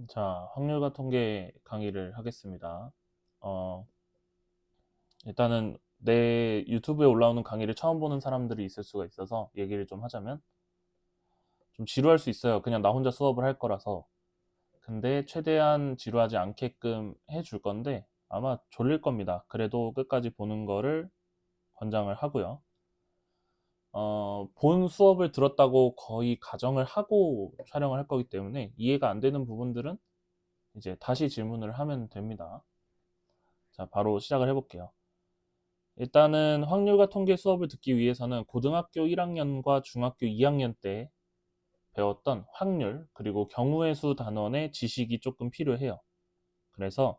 자, 확률과 통계 강의를 하겠습니다. 어, 일단은 내 유튜브에 올라오는 강의를 처음 보는 사람들이 있을 수가 있어서 얘기를 좀 하자면 좀 지루할 수 있어요. 그냥 나 혼자 수업을 할 거라서. 근데 최대한 지루하지 않게끔 해줄 건데 아마 졸릴 겁니다. 그래도 끝까지 보는 거를 권장을 하고요. 본 수업을 들었다고 거의 가정을 하고 촬영을 할 거기 때문에 이해가 안 되는 부분들은 이제 다시 질문을 하면 됩니다. 자, 바로 시작을 해볼게요. 일단은 확률과 통계 수업을 듣기 위해서는 고등학교 1학년과 중학교 2학년 때 배웠던 확률 그리고 경우의 수 단원의 지식이 조금 필요해요. 그래서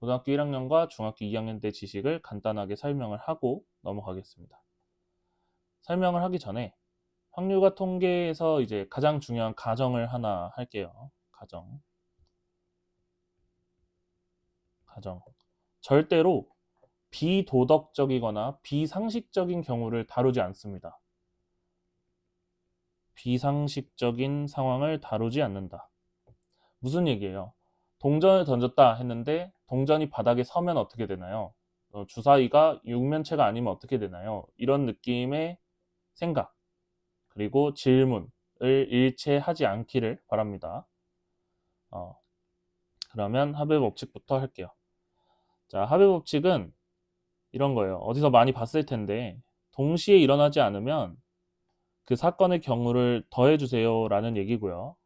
고등학교 1학년과 중학교 2학년 때 지식을 간단하게 설명을 하고 넘어가겠습니다. 설명을 하기 전에 확률과 통계에서 이제 가장 중요한 가정을 하나 할게요. 가정. 절대로 비도덕적이거나 비상식적인 경우를 다루지 않습니다. 비상식적인 상황을 다루지 않는다. 무슨 얘기예요? 동전을 던졌다 했는데 동전이 바닥에 서면 어떻게 되나요? 주사위가 육면체가 아니면 어떻게 되나요? 이런 느낌의 생각 그리고 질문을 일체하지 않기를 바랍니다. 어, 그러면 합의 법칙부터 할게요. 자, 합의 법칙은 이런 거예요. 어디서 많이 봤을 텐데 동시에 일어나지 않으면 그 사건의 경우를 더해주세요 라는 얘기고요.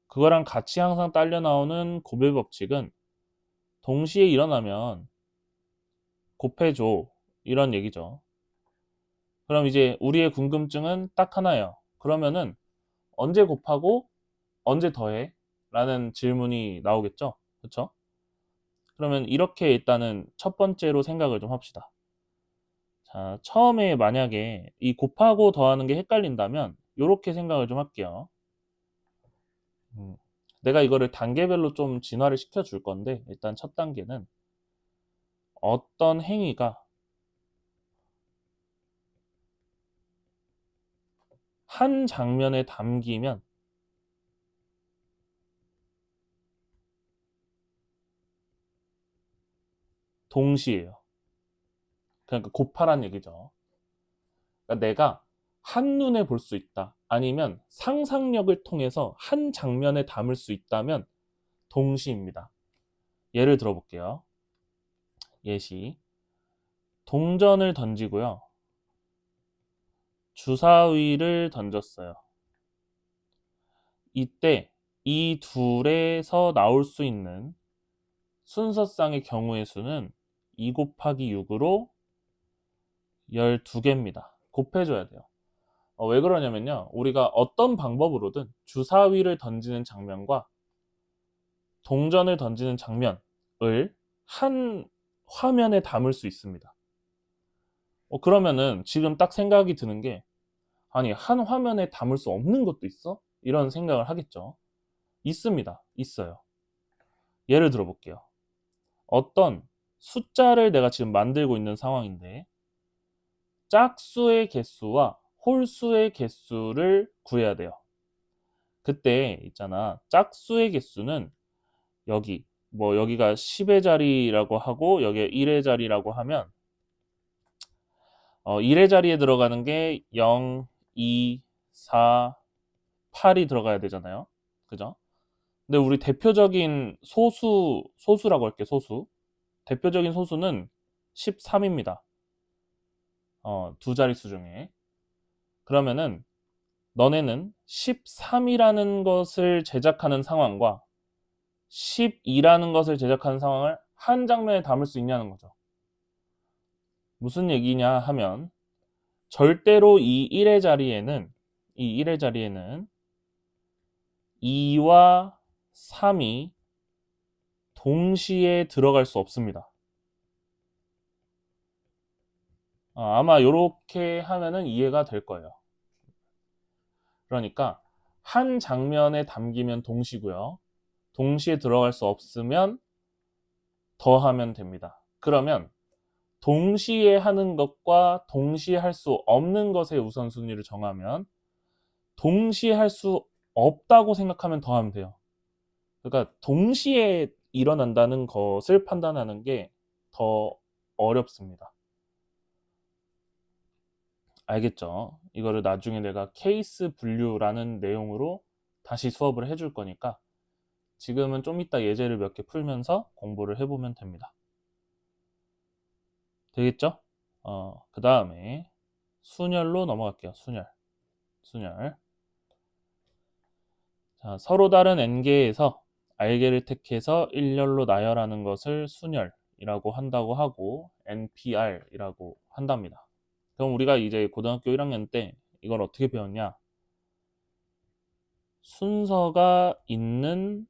그거랑 같이 항상 딸려 나오는 곱의 법칙은 동시에 일어나면 곱해줘 이런 얘기죠. 그럼 이제 우리의 궁금증은 딱 하나예요. 그러면은 언제 곱하고 언제 더해? 라는 질문이 나오겠죠. 그렇죠? 그러면 이렇게 일단은 첫 번째로 생각을 좀 합시다. 자, 처음에 만약에 이 곱하고 더하는 게 헷갈린다면 이렇게 생각을 좀 할게요. 음, 내가 이거를 단계별로 좀 진화를 시켜 줄 건데 일단 첫 단계는 어떤 행위가 한 장면에 담기면 동시에요. 그러니까 곱하란 얘기죠. 그러니까 내가 한눈에 볼 수 있다. 아니면 상상력을 통해서 한 장면에 담을 수 있다면 동시입니다. 예를 들어볼게요. 예시. 동전을 던지고요. 주사위를 던졌어요. 이때 이 둘에서 나올 수 있는 순서상의 경우의 수는 2 곱하기 6으로 12개입니다. 곱해줘야 돼요. 왜 그러냐면요. 우리가 어떤 방법으로든 주사위를 던지는 장면과 동전을 던지는 장면을 한 화면에 담을 수 있습니다. 그러면은 지금 딱 생각이 드는 게 아니 한 화면에 담을 수 없는 것도 있어? 이런 생각을 하겠죠. 있습니다. 있어요. 예를 들어볼게요. 어떤 숫자를 내가 지금 만들고 있는 상황인데 짝수의 개수와 홀수의 개수를 구해야 돼요. 그때 있잖아. 짝수의 개수는 여기 여기가 10의 자리라고 하고 여기에 1의 자리라고 하면 1의 자리에 들어가는 게 0, 2, 4, 8이 들어가야 되잖아요. 그죠? 근데 우리 대표적인 소수라고 할게 소수. 대표적인 소수는 13입니다. 두 자릿수 중에. 그러면은 너네는 13이라는 것을 제작하는 상황과 12라는 것을 제작하는 상황을 한 장면에 담을 수 있냐는 거죠. 무슨 얘기냐 하면 절대로 이 1의 자리에는 2와 3이 동시에 들어갈 수 없습니다. 아마 이렇게 하면은 이해가 될 거예요. 그러니까 한 장면에 담기면 동시고요. 동시에 들어갈 수 없으면 더하면 됩니다. 그러면 동시에 하는 것과 동시에 할 수 없는 것의 우선순위를 정하면 동시에 할 수 없다고 생각하면 더하면 돼요. 그러니까 동시에 일어난다는 것을 판단하는 게 더 어렵습니다. 알겠죠? 이거를 나중에 내가 케이스 분류라는 내용으로 다시 수업을 해줄 거니까 지금은 좀 이따 예제를 몇 개 풀면서 공부를 해보면 됩니다. 되겠죠? 그 다음에 순열로 넘어갈게요. 순열. 자, 서로 다른 n개에서 r개를 택해서 일렬로 나열하는 것을 순열이라고 한다고 하고 npr이라고 한답니다. 그럼 우리가 이제 고등학교 1학년 때 이걸 어떻게 배웠냐? 순서가 있는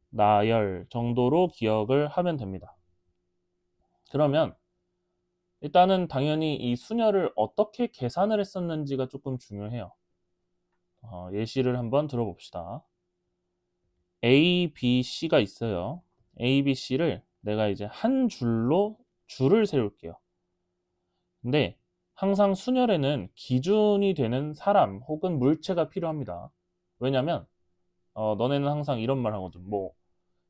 나열 정도로 기억을 하면 됩니다. 그러면 일단은 당연히 이 순열을 어떻게 계산을 했었는지가 조금 중요해요. 예시를 한번 들어봅시다. A, B, C가 있어요. A, B, C를 내가 이제 한 줄로 줄을 세울게요. 근데 항상 순열에는 기준이 되는 사람 혹은 물체가 필요합니다. 왜냐면 너네는 항상 이런 말 하거든. 뭐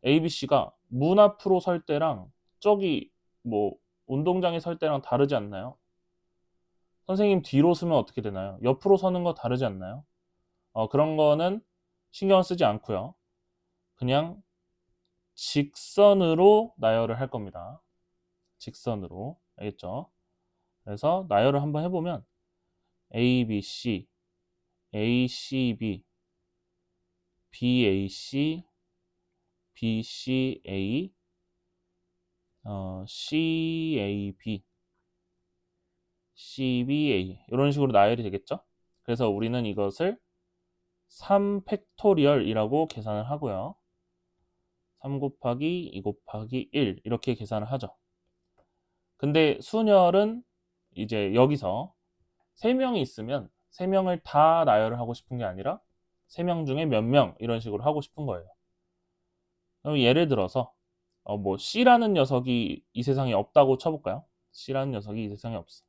A, B, C가 문 앞으로 설 때랑 저기 뭐 운동장에 설 때랑 다르지 않나요? 선생님 뒤로 서면 어떻게 되나요? 옆으로 서는 거 다르지 않나요? 그런 거는 신경 쓰지 않고요. 그냥 직선으로 나열을 할 겁니다. 직선으로. 알겠죠? 그래서 나열을 한번 해보면 A, B, C, A, C, B, B, A, C, B, C, A, C, A, B, C, B, A 이런 식으로 나열이 되겠죠? 그래서 우리는 이것을 3팩토리얼이라고 계산을 하고요. 3 곱하기 2 곱하기 1 이렇게 계산을 하죠. 근데 순열은 이제 여기서 3명이 있으면 3명을 다 나열을 하고 싶은 게 아니라 3명 중에 몇 명 이런 식으로 하고 싶은 거예요. 그럼 예를 들어서 뭐 C라는 녀석이 이 세상에 없다고 쳐볼까요? C라는 녀석이 이 세상에 없어.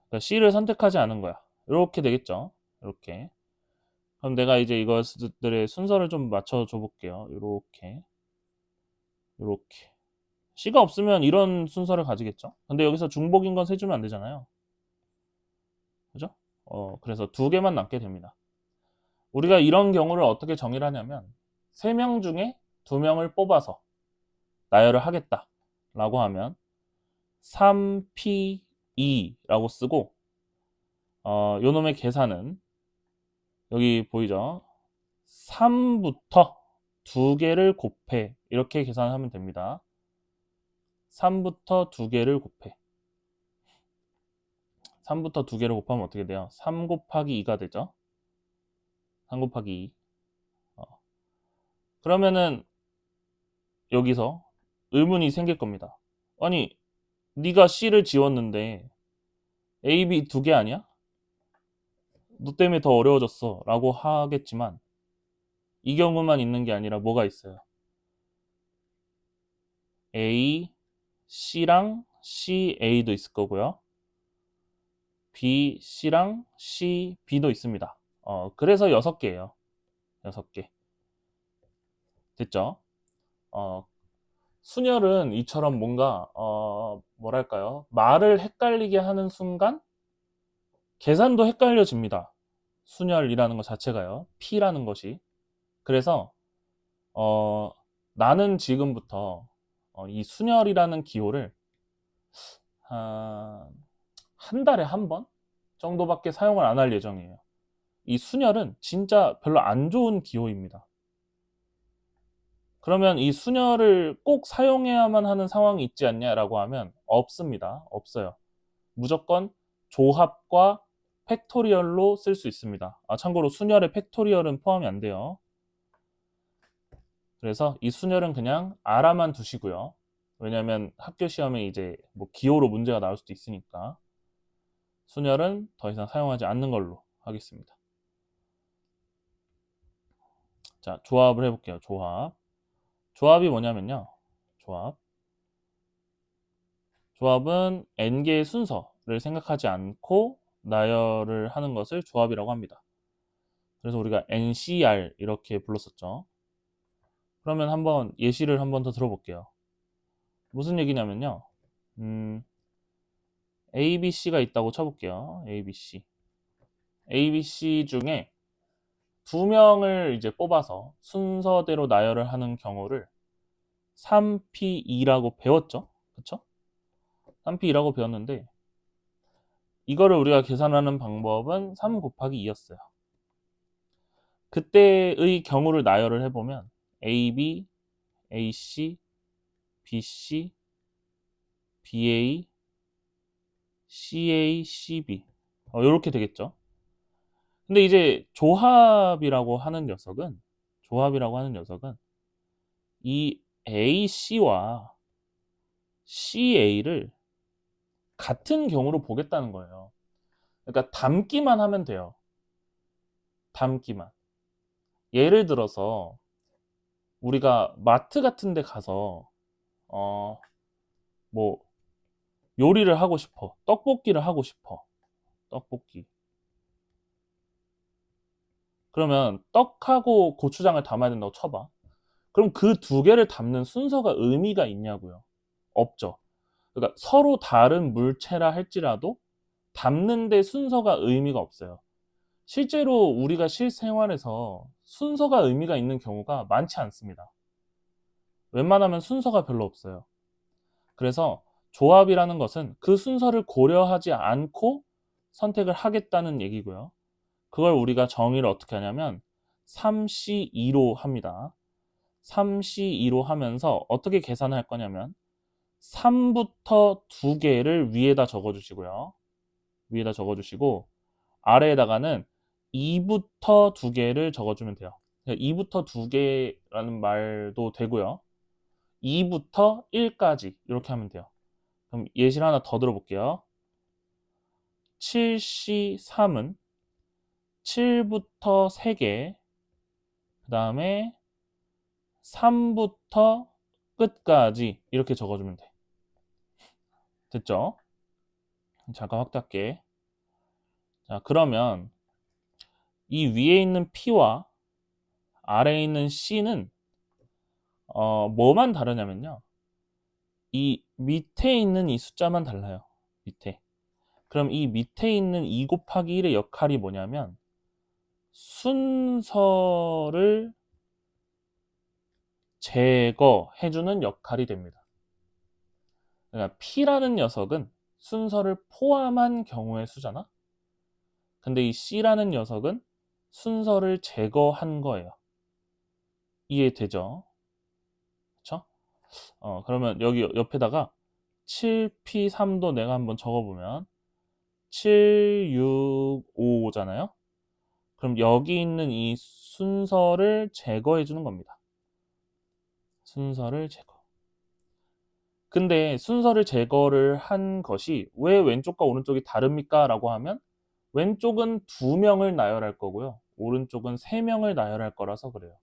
그러니까 C를 선택하지 않은 거야. 이렇게 되겠죠. 이렇게. 그럼 내가 이제 이것들의 순서를 좀 맞춰줘 볼게요. 이렇게. C가 없으면 이런 순서를 가지겠죠. 근데 여기서 중복인 건 세주면 안 되잖아요. 그죠? 그래서 2개만 남게 됩니다. 우리가 이런 경우를 어떻게 정의를 하냐면 3명 중에 2명을 뽑아서 나열을 하겠다 라고 하면 3P2라고 쓰고 요놈의 계산은 여기 보이죠? 3부터 2개를 곱해 이렇게 계산하면 됩니다. 3부터 2개를 곱해 3부터 2개를 곱하면 어떻게 돼요? 3 곱하기 2가 되죠. 3 곱하기 2 그러면은 여기서 의문이 생길 겁니다. 아니 네가 C를 지웠는데 A, B 2개 아니야? 너 때문에 더 어려워졌어 라고 하겠지만 이 경우만 있는 게 아니라 뭐가 있어요? A, C랑 C, A도 있을 거고요. B, C랑 C, B도 있습니다. 그래서 6개예요. 6개. 됐죠? 어, 순열은 이처럼 뭔가 뭐랄까요? 말을 헷갈리게 하는 순간 계산도 헷갈려집니다. 순열이라는 것 자체가요. P라는 것이. 그래서 어, 나는 지금부터 이 순열이라는 기호를 한 달에 한 번 정도밖에 사용을 안 할 예정이에요. 이 순열은 진짜 별로 안 좋은 기호입니다. 그러면 이 순열을 꼭 사용해야만 하는 상황이 있지 않냐라고 하면 없습니다. 없어요. 무조건 조합과 팩토리얼로 쓸 수 있습니다. 참고로 순열에 팩토리얼은 포함이 안 돼요. 그래서 이 순열은 그냥 알아만 두시고요. 왜냐하면 학교 시험에 이제 뭐 기호로 문제가 나올 수도 있으니까 순열은 더 이상 사용하지 않는 걸로 하겠습니다. 자, 조합을 해볼게요. 조합이 뭐냐면요. 조합은 n개의 순서를 생각하지 않고 나열을 하는 것을 조합이라고 합니다. 그래서 우리가 NCR 이렇게 불렀었죠. 그러면 한번 예시를 한번 더 들어볼게요. 무슨 얘기냐면요. ABC가 있다고 쳐볼게요. ABC. ABC 중에 두 명을 이제 뽑아서 순서대로 나열을 하는 경우를 3P2라고 배웠죠? 그쵸? 3P2라고 배웠는데 이거를 우리가 계산하는 방법은 3 곱하기 2였어요. 그때의 경우를 나열을 해보면 AB, AC, BC, BA, CA, CB 이렇게 되겠죠. 근데 이제 조합이라고 하는 녀석은 이 AC와 CA를 같은 경우로 보겠다는 거예요. 그러니까 담기만 하면 돼요. 담기만. 예를 들어서 우리가 마트 같은 데 가서 뭐 요리를 하고 싶어. 떡볶이를 하고 싶어. 떡볶이. 그러면 떡하고 고추장을 담아야 된다고 쳐봐. 그럼 그 두 개를 담는 순서가 의미가 있냐고요? 없죠. 그러니까 서로 다른 물체라 할지라도 담는데 순서가 의미가 없어요. 실제로 우리가 실생활에서 순서가 의미가 있는 경우가 많지 않습니다. 웬만하면 순서가 별로 없어요. 그래서 조합이라는 것은 그 순서를 고려하지 않고 선택을 하겠다는 얘기고요. 그걸 우리가 정의를 어떻게 하냐면 3C2로 합니다. 3C2로 하면서 어떻게 계산할 거냐면 3부터 2개를 위에다 적어주시고요. 위에다 적어주시고 아래에다가는 2부터 2개를 적어주면 돼요. 2부터 2개라는 말도 되고요. 2부터 1까지 이렇게 하면 돼요. 그럼 예시를 하나 더 들어볼게요. 7C3은 7부터 3개, 그 다음에 3부터 끝까지 이렇게 적어주면 돼. 됐죠? 잠깐 확대할게. 자, 그러면 이 위에 있는 P와 아래에 있는 C는 뭐만 다르냐면요. 이 밑에 있는 이 숫자만 달라요. 밑에. 그럼 이 밑에 있는 2 곱하기 1의 역할이 뭐냐면 순서를 제거해주는 역할이 됩니다. 그러니까 P라는 녀석은 순서를 포함한 경우의 수잖아. 근데 이 C라는 녀석은 순서를 제거한 거예요. 이해되죠? 그쵸? 그러면 여기 옆에다가 7P3도 내가 한번 적어보면 7, 6, 5잖아요. 그럼 여기 있는 이 순서를 제거해 주는 겁니다. 순서를 제거. 근데 순서를 제거를 한 것이 왜 왼쪽과 오른쪽이 다릅니까? 라고 하면 왼쪽은 2명을 나열할 거고요. 오른쪽은 3명을 나열할 거라서 그래요.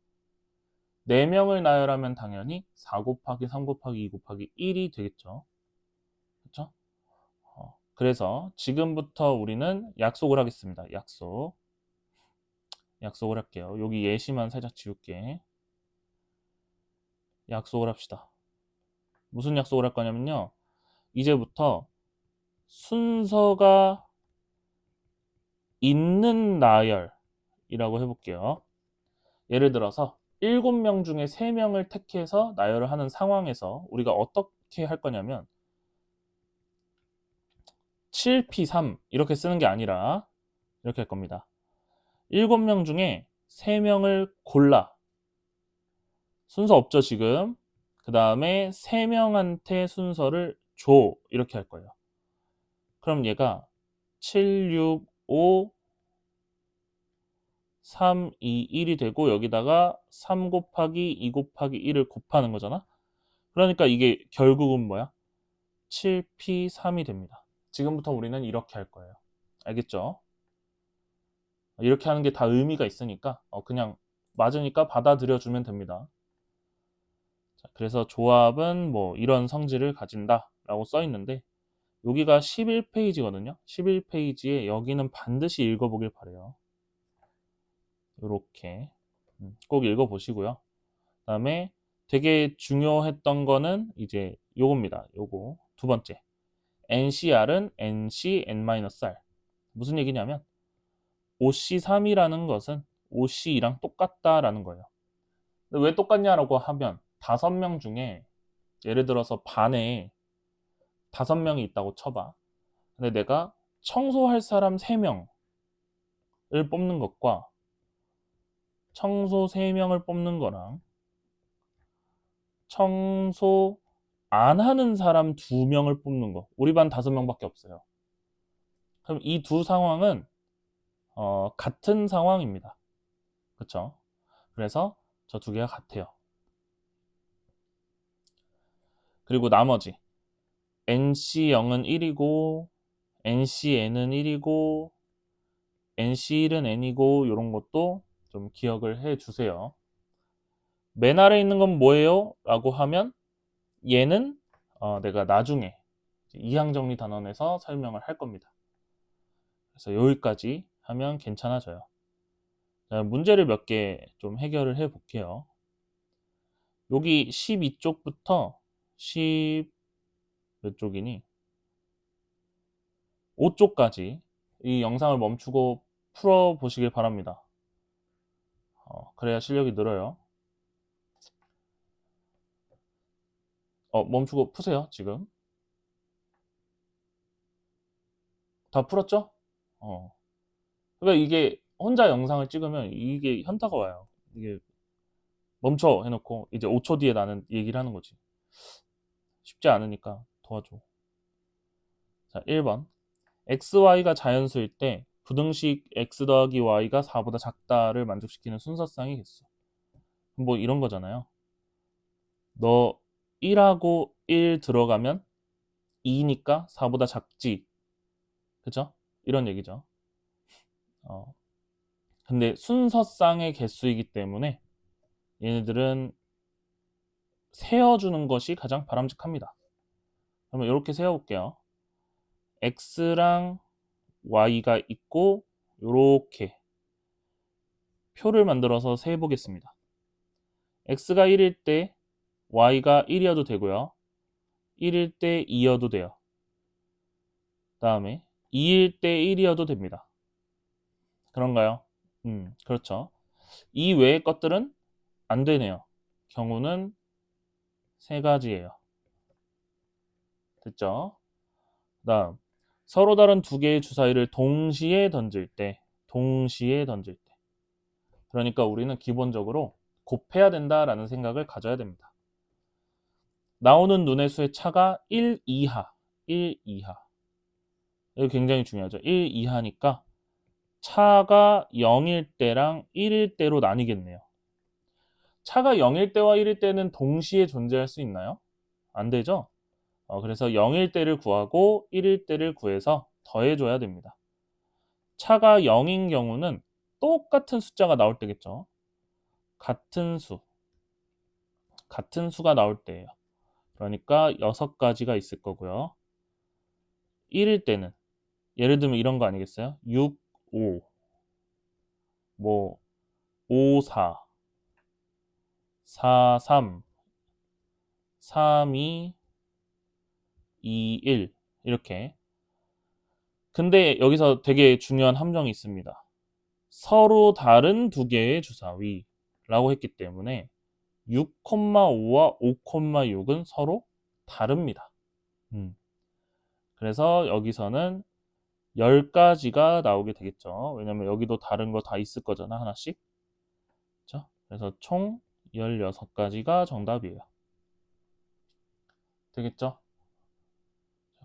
4명을 나열하면 당연히 4 곱하기 3 곱하기 2 곱하기 1이 되겠죠. 그렇죠? 그래서 지금부터 우리는 약속을 하겠습니다. 약속을 할게요. 여기 예시만 살짝 지울게. 약속을 합시다. 무슨 약속을 할 거냐면요. 이제부터 순서가 있는 나열이라고 해볼게요. 예를 들어서 7명 중에 3명을 택해서 나열을 하는 상황에서 우리가 어떻게 할 거냐면 7P3 이렇게 쓰는 게 아니라 이렇게 할 겁니다. 7명 중에 3명을 골라. 순서 없죠, 지금. 그 다음에 3명한테 순서를 줘. 이렇게 할 거예요. 그럼 얘가 7, 6, 5, 3, 2, 1이 되고 여기다가 3 곱하기 2 곱하기 1을 곱하는 거잖아. 그러니까 이게 결국은 뭐야? 7P3이 됩니다. 지금부터 우리는 이렇게 할 거예요. 알겠죠? 이렇게 하는 게 다 의미가 있으니까 그냥 맞으니까 받아들여 주면 됩니다. 자, 그래서 조합은 뭐 이런 성질을 가진다 라고 써 있는데 여기가 11페이지거든요. 11페이지에 여기는 반드시 읽어보길 바래요. 요렇게 꼭 읽어보시고요. 그 다음에 되게 중요했던 거는 이제 요겁니다. 요거 두 번째. NCR은 NC N-R. 무슨 얘기냐면 OC3이라는 것은 OC2랑 똑같다라는 거예요. 왜 똑같냐라고 하면 5명 중에 예를 들어서 반에 5명이 있다고 쳐봐. 근데 내가 청소할 사람 3명을 뽑는 것과 청소 3명을 뽑는 거랑 청소 안 하는 사람 2명을 뽑는 거. 우리 반 5명밖에 없어요. 그럼 이 두 상황은 같은 상황입니다. 그쵸? 그래서 저 두 개가 같아요. 그리고 나머지 NC0은 1이고 NCN은 1이고 NC1은 N이고 이런 것도 좀 기억을 해 주세요. 맨 아래 있는 건 뭐예요? 라고 하면 얘는 내가 나중에 이항정리 단원에서 설명을 할 겁니다. 그래서 여기까지 하면 괜찮아져요. 자, 문제를 몇 개 좀 해결을 해 볼게요. 여기 12쪽부터 10 몇 쪽이니? 5쪽까지 이 영상을 멈추고 풀어 보시길 바랍니다. 그래야 실력이 늘어요. 멈추고 푸세요, 지금. 다 풀었죠? 그러니까 이게 혼자 영상을 찍으면 이게 현타가 와요. 이게 멈춰 해놓고 이제 5초 뒤에 나는 얘기를 하는 거지. 쉽지 않으니까 도와줘. 자, 1번. xy가 자연수일 때 부등식 x 더하기 y가 4보다 작다를 만족시키는 순서쌍의 개수. 뭐 이런 거잖아요. 너 1하고 1 들어가면 2니까 4보다 작지. 그죠? 이런 얘기죠. 근데 순서쌍의 개수이기 때문에 얘네들은 세어주는 것이 가장 바람직합니다. 그러면 이렇게 세어볼게요. x랑 y가 있고 이렇게 표를 만들어서 세보겠습니다. x가 1일 때 y가 1이어도 되고요. 1일 때 2여도 돼요. 그 다음에 2일 때 1이어도 됩니다. 그런가요? 그렇죠. 이 외의 것들은 안 되네요. 경우는 세 가지예요. 됐죠? 그 다음 서로 다른 두 개의 주사위를 동시에 던질 때 그러니까 우리는 기본적으로 곱해야 된다라는 생각을 가져야 됩니다. 나오는 눈의 수의 차가 1 이하. 이거 굉장히 중요하죠. 1 이하니까 차가 0일 때랑 1일 때로 나뉘겠네요. 차가 0일 때와 1일 때는 동시에 존재할 수 있나요? 안 되죠? 그래서 0일 때를 구하고 1일 때를 구해서 더해줘야 됩니다. 차가 0인 경우는 똑같은 숫자가 나올 때겠죠. 같은 수가 나올 때예요. 그러니까 6가지가 있을 거고요. 1일 때는 예를 들면 이런 거 아니겠어요? 6, 5, 뭐 5, 4, 4, 3, 3, 2, 2, 1 이렇게. 근데 여기서 되게 중요한 함정이 있습니다. 서로 다른 두 개의 주사위라고 했기 때문에 6,5와 5,6은 서로 다릅니다. 그래서 여기서는 10가지가 나오게 되겠죠. 왜냐면 여기도 다른 거 다 있을 거잖아, 하나씩. 그렇죠? 그래서 총 16가지가 정답이에요. 되겠죠?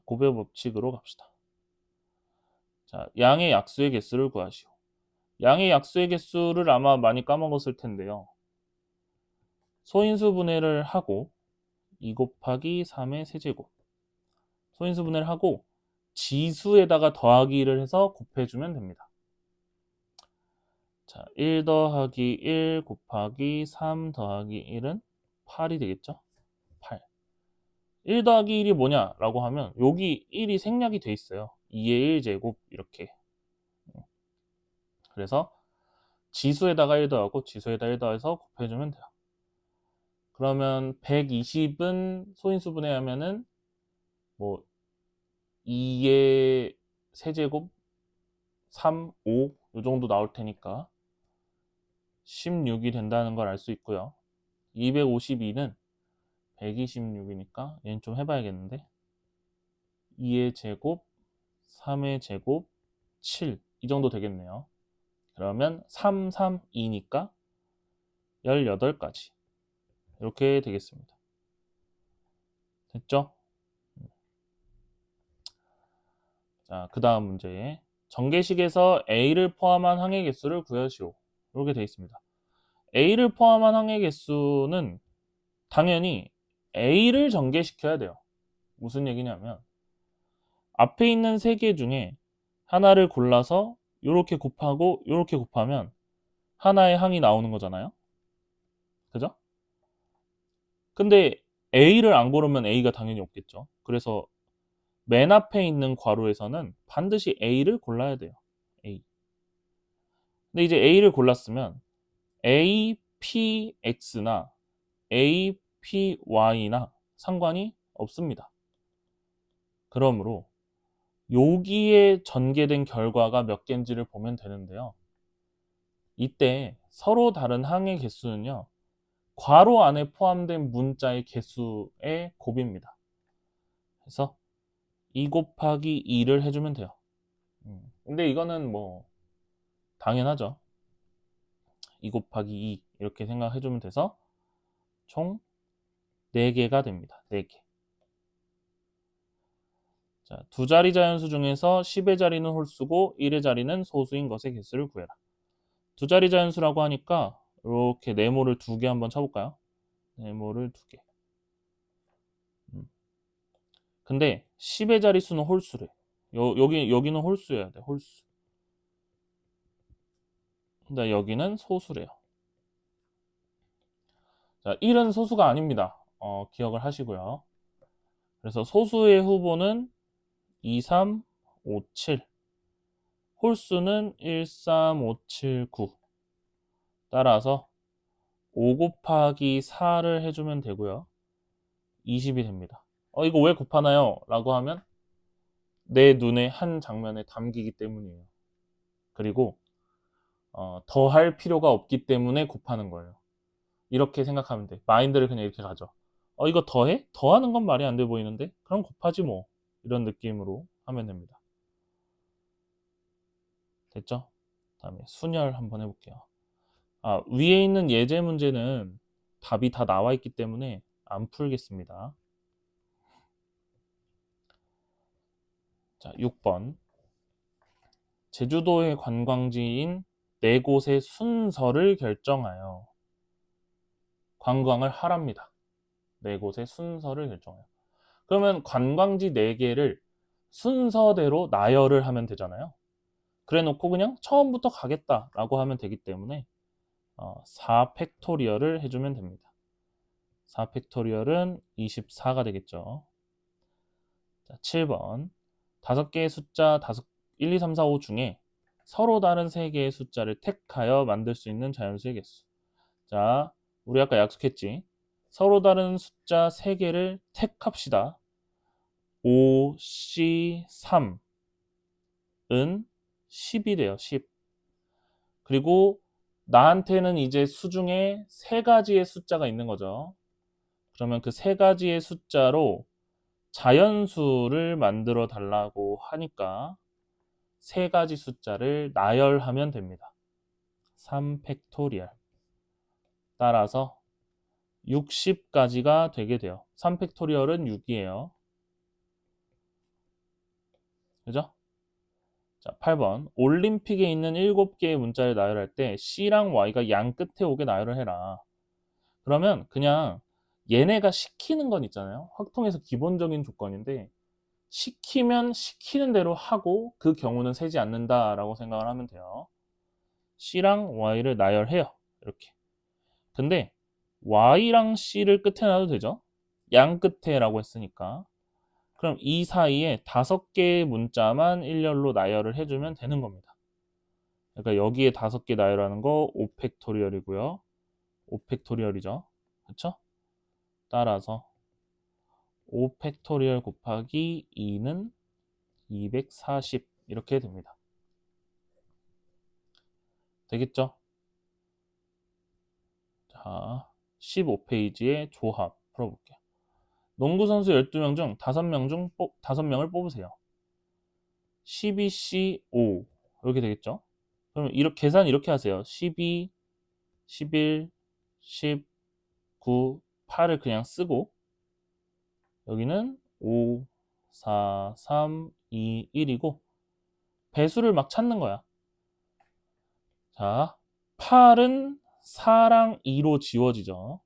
곱의 법칙으로 갑시다. 자, 양의 약수의 개수를 구하시오. 양의 약수의 개수를 아마 많이 까먹었을 텐데요. 소인수 분해를 하고 2 곱하기 3의 세제곱. 소인수 분해를 하고 지수에다가 더하기를 해서 곱해주면 됩니다. 자, 1 더하기 1 곱하기 3 더하기 1은 8이 되겠죠? 8. 1 더하기 1이 뭐냐라고 하면 여기 1이 생략이 돼 있어요. 2의 1제곱 이렇게. 그래서 지수에다가 1 더하고 지수에다 1 더해서 곱해주면 돼요. 그러면 120은 소인수분해하면은 뭐 2의 세제곱 3, 5 이 정도 나올 테니까 16이 된다는 걸 알 수 있고요. 252는 126이니까 얘는 좀 해봐야겠는데 2의 제곱 3의 제곱 7 이 정도 되겠네요. 그러면 3, 3, 2니까 18가지 이렇게 되겠습니다. 됐죠? 자, 그 다음 문제. 전개식에서 A를 포함한 항의 개수를 구하시오. 이렇게 되어 있습니다. A를 포함한 항의 개수는 당연히 A를 전개시켜야 돼요. 무슨 얘기냐면 앞에 있는 세 개 중에 하나를 골라서 이렇게 곱하고 이렇게 곱하면 하나의 항이 나오는 거잖아요. 그죠? 근데 A를 안 고르면 A가 당연히 없겠죠. 그래서 맨 앞에 있는 괄호에서는 반드시 A를 골라야 돼요. A. 근데 이제 A를 골랐으면 APX나 APY나 상관이 없습니다. 그러므로 여기에 전개된 결과가 몇 개인지를 보면 되는데요. 이때 서로 다른 항의 개수는요. 괄호 안에 포함된 문자의 개수의 곱입니다. 그래서 2 곱하기 2를 해주면 돼요. 근데 이거는 뭐 당연하죠. 2 곱하기 2 이렇게 생각해주면 돼서 총 4개가 됩니다. 4개. 자, 두 자리 자연수 중에서 10의 자리는 홀수고 1의 자리는 소수인 것의 개수를 구해라. 두 자리 자연수라고 하니까 이렇게 네모를 2개 한번 쳐볼까요? 네모를 2개. 근데 10의 자릿수는 홀수래. 여기는 홀수여야 돼. 홀수. 근데 여기는 소수래요. 자, 1은 소수가 아닙니다. 기억을 하시고요. 그래서 소수의 후보는 2, 3, 5, 7. 홀수는 1, 3, 5, 7, 9. 따라서 5 곱하기 4를 해주면 되고요. 20이 됩니다. 이거 왜 곱하나요? 라고 하면 내 눈에 한 장면에 담기기 때문이에요. 그리고 더할 필요가 없기 때문에 곱하는 거예요. 이렇게 생각하면 돼. 마인드를 그냥 이렇게 가져. 이거 더해? 더하는 건 말이 안 돼 보이는데? 그럼 곱하지 뭐. 이런 느낌으로 하면 됩니다. 됐죠? 다음에 순열 한번 해볼게요. 위에 있는 예제 문제는 답이 다 나와 있기 때문에 안 풀겠습니다. 자, 6번. 제주도의 관광지인 4곳의 순서를 결정하여 관광을 하랍니다. 4곳의 순서를 결정해요. 그러면 관광지 4개를 순서대로 나열을 하면 되잖아요. 그래 놓고 그냥 처음부터 가겠다라고 하면 되기 때문에 4팩토리얼을 해주면 됩니다. 4팩토리얼은 24가 되겠죠. 자, 7번. 5개의 숫자 1, 2, 3, 4, 5 중에 서로 다른 3개의 숫자를 택하여 만들 수 있는 자연수의 개수. 자, 우리 아까 약속했지. 서로 다른 숫자 3개를 택합시다. 5, C, 3은 10이래요. 10. 그리고 나한테는 이제 수중에 3가지의 숫자가 있는 거죠. 그러면 그 3가지의 숫자로 자연수를 만들어 달라고 하니까 3가지 숫자를 나열하면 됩니다. 3팩토리얼. 따라서 60가지가 되게 돼요. 3팩토리얼은 6이에요. 그죠? 자, 8번. 올림픽에 있는 7개의 문자를 나열할 때 C랑 Y가 양 끝에 오게 나열을 해라. 그러면 그냥 얘네가 시키는 건 있잖아요. 확통에서 기본적인 조건인데 시키면 시키는 대로 하고 그 경우는 세지 않는다라고 생각을 하면 돼요. C랑 Y를 나열해요. 이렇게. 근데 Y랑 C를 끝에 놔도 되죠? 양 끝에라고 했으니까. 그럼 이 사이에 5개의 문자만 일렬로 나열을 해주면 되는 겁니다. 그러니까 여기에 5개 나열하는 거 5팩토리얼이고요. 5팩토리얼이죠. 그쵸? 따라서 5팩토리얼 곱하기 2는 240 이렇게 됩니다. 되겠죠? 자, 15페이지의 조합 풀어볼게요. 농구선수 12명 중 5명을 뽑으세요. 12C 5 이렇게 되겠죠? 그러면 계산 이렇게 하세요. 12, 11, 10, 9, 8을 그냥 쓰고 여기는 5, 4, 3, 2, 1이고 배수를 막 찾는 거야. 자, 8은 4랑 2로 지워지죠.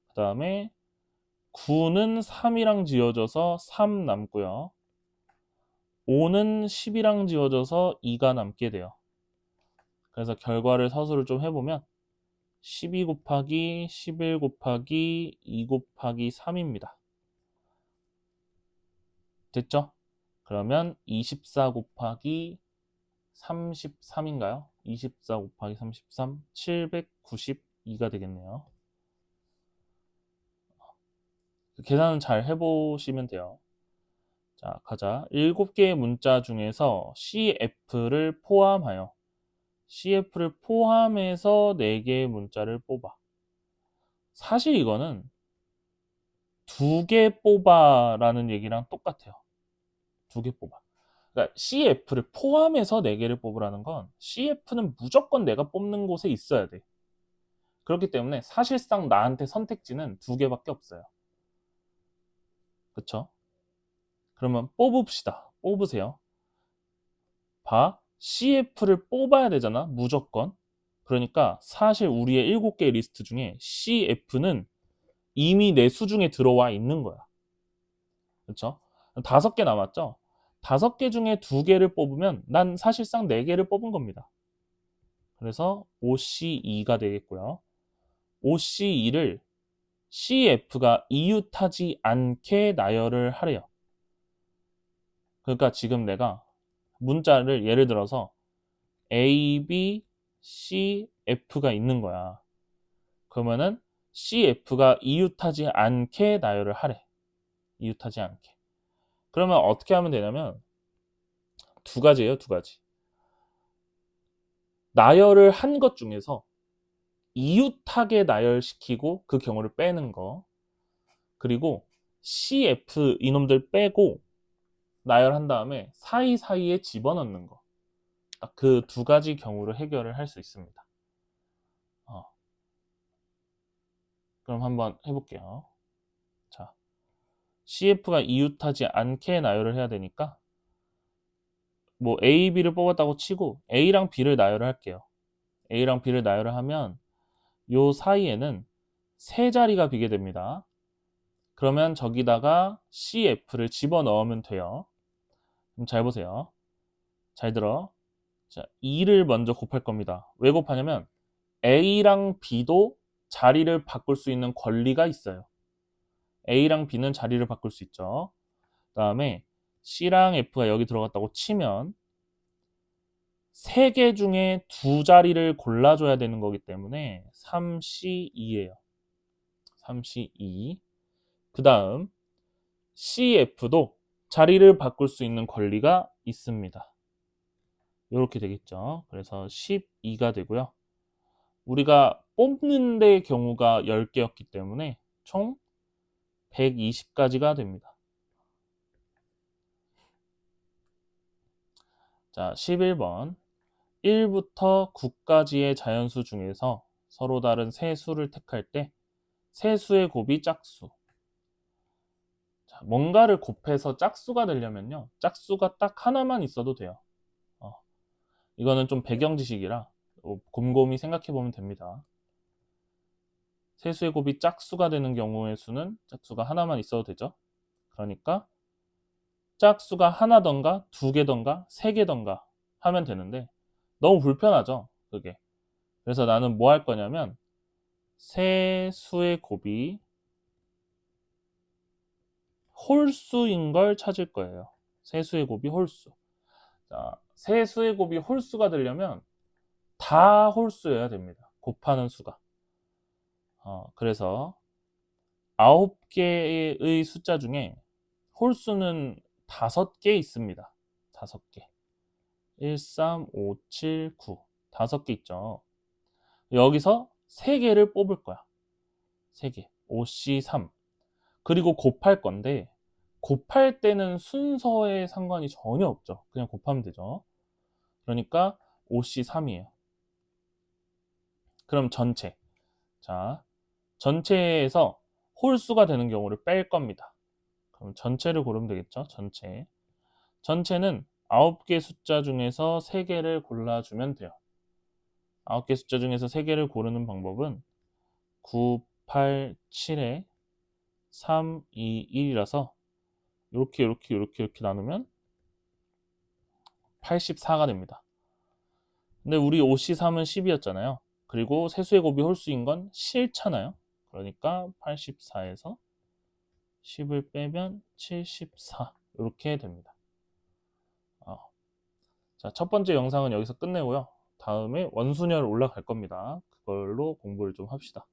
그 다음에 9는 3이랑 지워져서 3 남고요. 5는 10이랑 지워져서 2가 남게 돼요. 그래서 결과를 서술을 좀 해보면 12 곱하기 11 곱하기 2 곱하기 3입니다. 됐죠? 그러면 24 곱하기 33인가요? 24 곱하기 33, 792가 되겠네요. 계산은 잘 해보시면 돼요. 자, 가자. 7개의 문자 중에서 CF를 포함해서 4개의 문자를 뽑아. 사실 이거는 2개 뽑아라는 얘기랑 똑같아요. 2개 뽑아. 그러니까 CF를 포함해서 4개를 뽑으라는 건 CF는 무조건 내가 뽑는 곳에 있어야 돼. 그렇기 때문에 사실상 나한테 선택지는 2개밖에 없어요. 그쵸? 그러면 뽑읍시다. 뽑으세요. 봐. CF를 뽑아야 되잖아. 무조건. 그러니까 사실 우리의 7개의 리스트 중에 CF는 이미 내 수중에 들어와 있는 거야. 그쵸? 5개 남았죠? 5개 중에 2개를 뽑으면 난 사실상 4개를 뽑은 겁니다. 그래서 OC2가 되겠고요. OC2를 CF가 이웃하지 않게 나열을 하래요. 그러니까 지금 내가 문자를 예를 들어서 A, B, C, F가 있는 거야. 그러면은 CF가 이웃하지 않게 나열을 하래. 이웃하지 않게. 그러면 어떻게 하면 되냐면 2가지예요, 2가지. 나열을 한 것 중에서 이웃하게 나열시키고 그 경우를 빼는 거. 그리고 CF 이놈들 빼고 나열한 다음에 사이사이에 집어넣는 거. 딱 그 2가지 경우를 해결을 할 수 있습니다. 그럼 한번 해볼게요. 자, CF가 이웃하지 않게 나열을 해야 되니까 뭐 A, B를 뽑았다고 치고 A랑 B를 나열을 할게요. A랑 B를 나열을 하면 요 사이에는 3자리가 비게 됩니다. 그러면 저기다가 CF를 집어넣으면 돼요. 그럼 잘 보세요. 잘 들어. 자, 2를 먼저 곱할 겁니다. 왜 곱하냐면 A랑 B도 자리를 바꿀 수 있는 권리가 있어요. A랑 B는 자리를 바꿀 수 있죠. 그 다음에 C랑 F가 여기 들어갔다고 치면 3개 중에 2자리를 골라줘야 되는 거기 때문에 3C2예요. 3C2. 그 다음 CF도 자리를 바꿀 수 있는 권리가 있습니다. 이렇게 되겠죠. 그래서 12가 되고요. 우리가 뽑는 데 경우가 10개였기 때문에 총 120가지가 됩니다. 자, 11번. 1부터 9까지의 자연수 중에서 서로 다른 세 수를 택할 때 세 수의 곱이 짝수. 자, 뭔가를 곱해서 짝수가 되려면요. 짝수가 딱 하나만 있어도 돼요. 이거는 좀 배경 지식이라 곰곰이 생각해 보면 됩니다. 세 수의 곱이 짝수가 되는 경우의 수는 짝수가 하나만 있어도 되죠. 그러니까 짝수가 하나던가 2개던가 3개던가 하면 되는데 너무 불편하죠. 그게. 그래서 나는 뭐 할 거냐면 세 수의 곱이 홀수인 걸 찾을 거예요. 세수의 곱이 홀수. 자, 세수의 곱이 홀수가 되려면 다 홀수여야 됩니다. 곱하는 수가. 그래서 9개의 숫자 중에 홀수는 5개 있습니다. 5개. 1, 3, 5, 7, 9. 5개 있죠. 여기서 3개를 뽑을 거야. 3개. 5C 3. 그리고 곱할 건데 곱할 때는 순서에 상관이 전혀 없죠. 그냥 곱하면 되죠. 그러니까 5C 3이에요. 그럼 전체. 자, 전체에서 홀수가 되는 경우를 뺄 겁니다. 그럼 전체를 고르면 되겠죠? 전체. 전체는 9개 숫자 중에서 3개를 골라주면 돼요. 9개 숫자 중에서 3개를 고르는 방법은 9, 8, 7에 3, 2, 1이라서 이렇게 나누면 84가 됩니다. 근데 우리 5C3은 10이었잖아요. 그리고 세수의 곱이 홀수인 건 싫잖아요. 그러니까 84에서 10을 빼면 74 이렇게 됩니다. 자, 첫 번째 영상은 여기서 끝내고요. 다음에 원순열 올라갈 겁니다. 그걸로 공부를 좀 합시다.